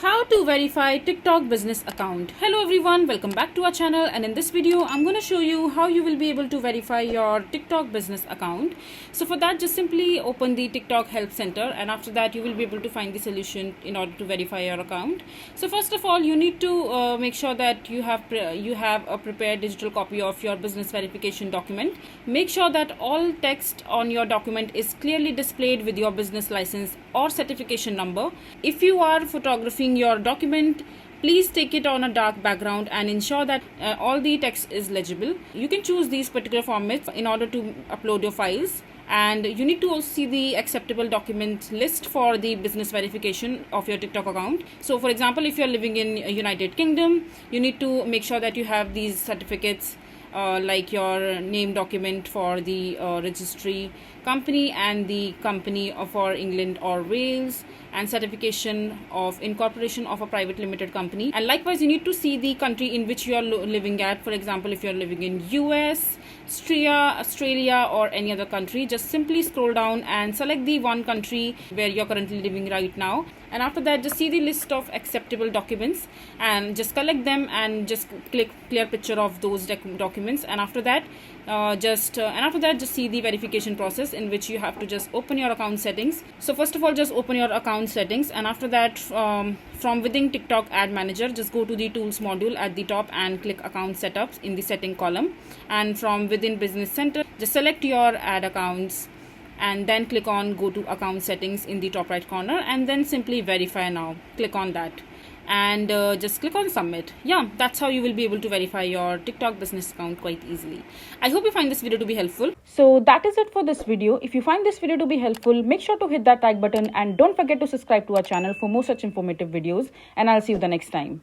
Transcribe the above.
How to verify TikTok business account. Hello everyone, welcome back to our channel, and in this video I'm going to show you how you will be able to verify your TikTok business account. So for that, just simply open the TikTok help center, and after that you will be able to find the solution in order to verify your account. So first of all, you need to make sure that you have a prepared digital copy of your business verification document. Make sure that all text on your document is clearly displayed with your business license or certification number. If you are photographing your document, please take it on a dark background and ensure that all the text is legible. You can choose these particular formats in order to upload your files, and you need to also see the acceptable document list for the business verification of your TikTok account. So for example, if you're living in United Kingdom, you need to make sure that you have these certificates like your name document for the registry company and the company for England or Wales, and certification of incorporation of a private limited company. And likewise, you need to see the country in which you are living at. For example, if you are living in US, Australia or any other country, just simply scroll down and select the one country where you're currently living right now, and after that just see the list of acceptable documents and just collect them and just click clear picture of those documents. And after that just see the verification process, in which you have to just open your account settings. So first of all, just open your account settings, and after that from within TikTok ad manager, just go to the tools module at the top and click account setups in the setting column, and from within business center just select your ad accounts and then click on go to account settings in the top right corner, and then simply verify now. Click on that and just click on submit. Yeah, that's how you will be able to verify your TikTok business account quite easily. I hope you find this video to be helpful. So that is it for this video. If you find this video to be helpful, make sure to hit that like button and don't forget to subscribe to our channel for more such informative videos, and I'll see you the next time.